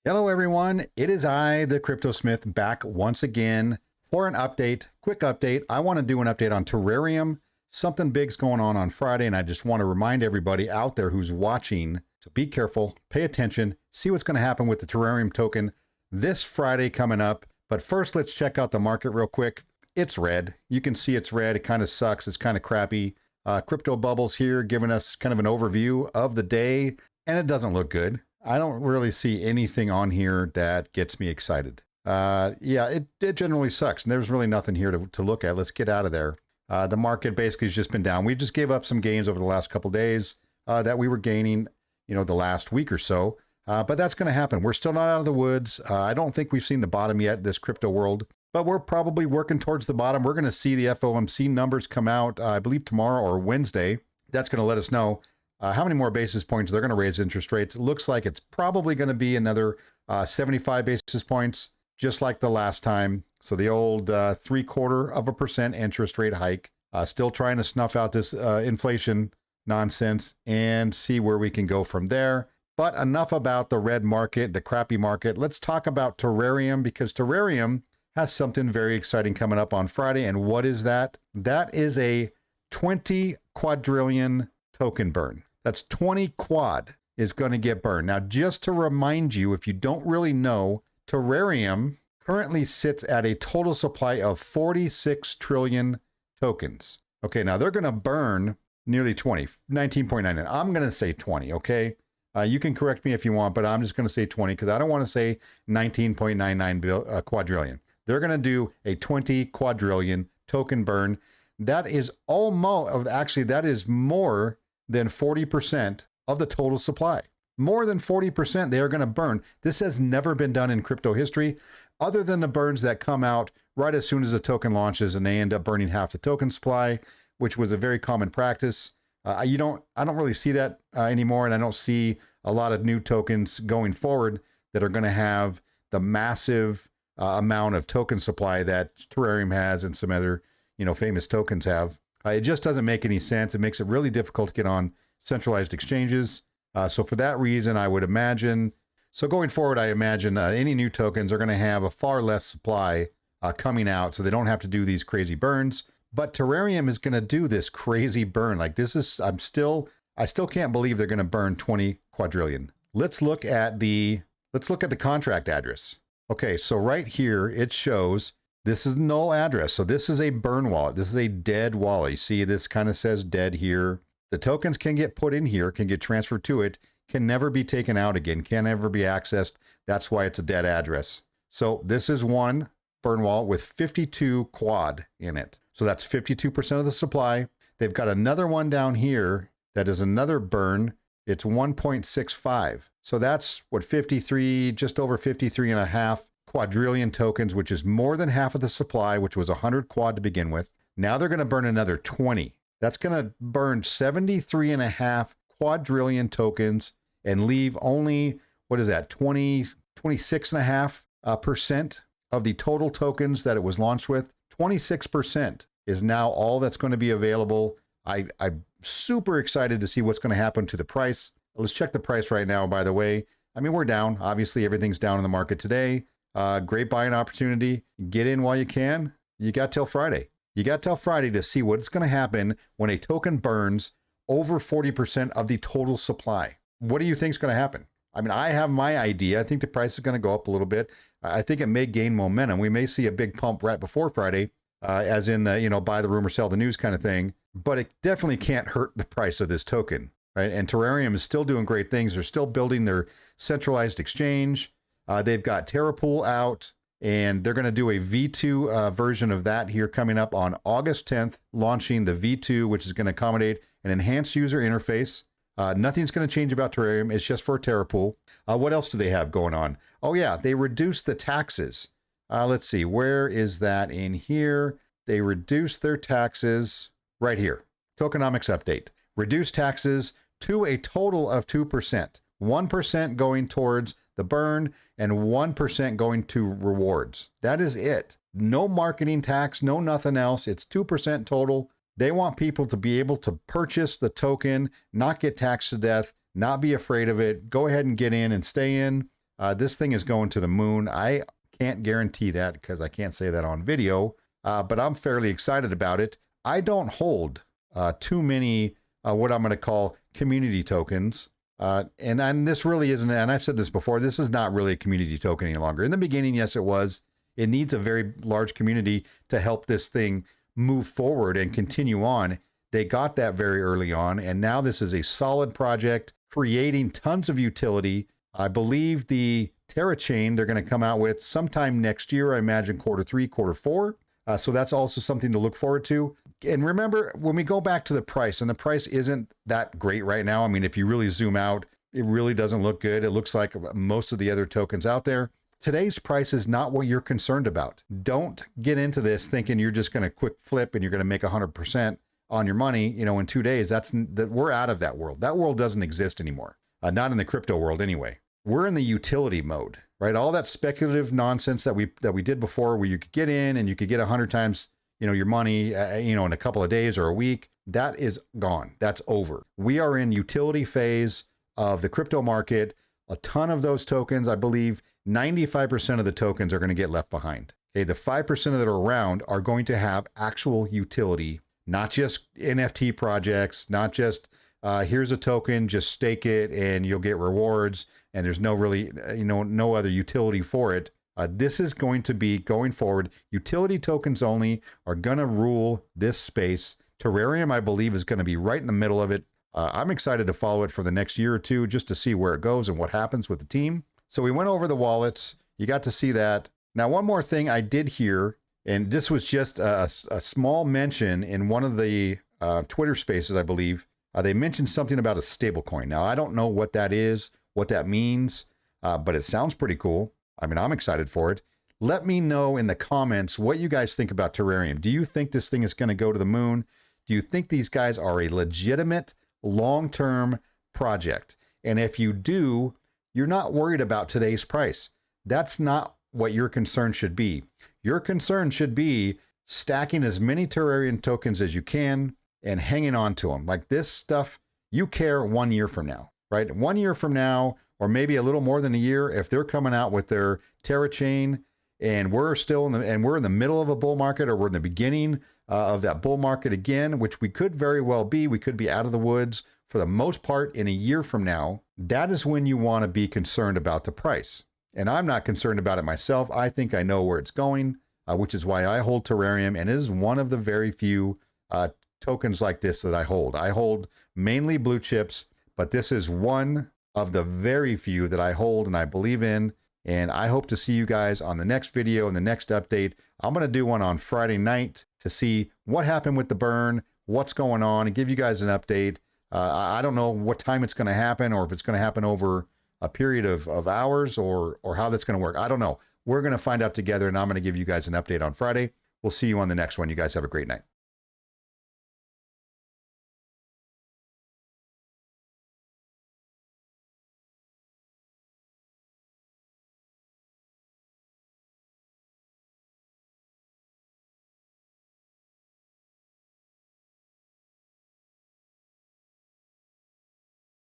Hello everyone, it is I, the Crypto Smith, back once again for an update, quick update. I want to do an update on Terareum. Something big's going on Friday, and I just want to remind everybody out there who's watching to be careful, pay attention, see what's going to happen with the Terareum token this Friday coming up. But first, let's check out the market real quick. It's red. You can see it's red. It kind of sucks. It's kind of crappy. Crypto Bubbles here giving us kind of an overview of the day, and it doesn't look good. I don't really see anything on here that gets me excited. It generally sucks, and there's really nothing here to look at. Let's get out of there. The market basically has just been down. We just gave up some gains over the last couple of days that we were gaining, the last week or so. But that's going to happen. We're still not out of the woods. I don't think we've seen the bottom yet, this crypto world, but we're probably working towards the bottom. We're going to see the FOMC numbers come out, I believe tomorrow or Wednesday. That's going to let us know how many more basis points they're going to raise interest rates. It looks like it's probably going to be another 75 basis points, just like the last time. So the old 0.75% interest rate hike, still trying to snuff out this inflation nonsense and see where we can go from there. But enough about the red market, the crappy market. Let's talk about Terareum, because Terareum has something very exciting coming up on Friday. And what is that? That is a 20 quadrillion token burn. That's 20 quad is going to get burned. Now, just to remind you, if you don't really know, Terareum currently sits at a total supply of 46 trillion tokens. Okay, now they're going to burn nearly 20, 19.99. I'm going to say 20, okay? You can correct me if you want, but I'm just going to say 20 because I don't want to say 19.99 quadrillion. They're going to do a 20 quadrillion token burn. That is that is more than 40% of the total supply. More than 40% they are going to burn. This has never been done in crypto history, other than the burns that come out right as soon as the token launches and they end up burning half the token supply, which was a very common practice. I don't really see that anymore, and I don't see a lot of new tokens going forward that are going to have the massive amount of token supply that Terareum has and some other famous tokens have. It just doesn't make any sense. It makes it really difficult to get on centralized exchanges. So for that reason, I would imagine, going forward, I imagine any new tokens are going to have a far less supply coming out, so they don't have to do these crazy burns. But Terareum is going to do this crazy burn. I still can't believe they're going to burn 20 quadrillion. Let's look at the contract address. Okay, so right here, it shows this is null address. So this is a burn wallet. This is a dead wallet. You see, this kind of says dead here. The tokens can get put in here, can get transferred to it, can never be taken out again, can never be accessed. That's why it's a dead address. So this is one burn wallet with 52 quad in it. So that's 52% of the supply. They've got another one down here that is another burn. It's 1.65. So that's what 53, just over 53 and a half quadrillion tokens, which is more than half of the supply, which was 100 quad to begin with. Now they're going to burn another 20. That's going to burn 73 and a half quadrillion tokens and leave only, 26 and a half percent of the total tokens that it was launched with. 26% is now all that's going to be available. I'm super excited to see what's going to happen to the price. Let's check the price right now, by the way. I mean, we're down. Obviously, everything's down in the market today. Great buying opportunity. Get in while you can. You got till Friday. You got till Friday to see what's going to happen when a token burns over 40% of the total supply. What do you think is going to happen? I mean, I have my idea. I think the price is going to go up a little bit. I think it may gain momentum. We may see a big pump right before Friday, as in the, buy the rumor, sell the news kind of thing. But it definitely can't hurt the price of this token, right? And Terareum is still doing great things. They're still building their centralized exchange. They've got Terapool out, and they're going to do a V2 version of that here coming up on August 10th, launching the V2, which is going to accommodate an enhanced user interface. Nothing's going to change about Terareum. It's just for Terapool. What else do they have going on? Oh, yeah, they reduced the taxes. Let's see, where is that in here? They reduced their taxes right here. Tokenomics update. Reduced taxes to a total of 2%. 1% going towards the burn and 1% going to rewards. That is it. No marketing tax, no nothing else. It's 2% total. They want people to be able to purchase the token, not get taxed to death, not be afraid of it. Go ahead and get in and stay in. This thing is going to the moon. I can't guarantee that because I can't say that on video, but I'm fairly excited about it. I don't hold too many what I'm going to call community tokens. And this really isn't, and I've said this before, this is not really a community token any longer. In the beginning, yes, it was. It needs a very large community to help this thing move forward and continue on. They got that very early on, and now this is a solid project creating tons of utility. I believe the Terachain they're going to come out with sometime next year, I imagine Q3, Q4. So that's also something to look forward to. And remember, when we go back to the price, and the price isn't that great right now. I mean, if you really zoom out, it really doesn't look good. It looks like most of the other tokens out there. Today's price is not what you're concerned about. Don't get into this thinking you're just going to quick flip and you're going to make 100% on your money, in 2 days. We're out of that world. That world doesn't exist anymore. Not in the crypto world anyway. We're in the utility mode, right? All that speculative nonsense that we did before, where you could get in and you could get 100 times, your money, in a couple of days or a week, that is gone. That's over. We are in utility phase of the crypto market. A ton of those tokens, I believe 95% of the tokens are going to get left behind. Okay, the 5% that are around are going to have actual utility, not just NFT projects, not just here's a token, just stake it and you'll get rewards, and there's no really, no other utility for it. This is going to be, going forward, utility tokens only are going to rule this space. Terarium, I believe, is going to be right in the middle of it. I'm excited to follow it for the next year or two just to see where it goes and what happens with the team. So we went over the wallets. You got to see that. Now, one more thing I did hear, and this was just a small mention in one of the Twitter spaces, I believe. They mentioned something about a stablecoin. Now, I don't know what that is, what that means, but it sounds pretty cool. I mean, I'm excited for it. Let me know in the comments what you guys think about Terareum. Do you think this thing is going to go to the moon? Do you think these guys are a legitimate long-term project? And if you do, you're not worried about today's price. That's not what your concern should be. Your concern should be stacking as many Terarium tokens as you can and hanging on to them. Like this stuff, you care 1 year from now, right? 1 year from now, or maybe a little more than a year, if they're coming out with their Terachain and we're in the middle of a bull market, or we're in the beginning of that bull market again, which we could very well be. We could be out of the woods for the most part in a year from now. That is when you want to be concerned about the price. And I'm not concerned about it myself. I think I know where it's going, which is why I hold Terareum, and it is one of the very few tokens like this that I hold. I hold mainly blue chips, but this is one of the very few that I hold and I believe in. And I hope to see you guys on the next video and the next update. I'm going to do one on Friday night to see what happened with the burn, what's going on, and give you guys an update. I don't know what time it's going to happen, or if it's going to happen over a period of hours, or how that's going to work. I don't know. We're going to find out together, and I'm going to give you guys an update on Friday. We'll see you on the next one. You guys have a great night.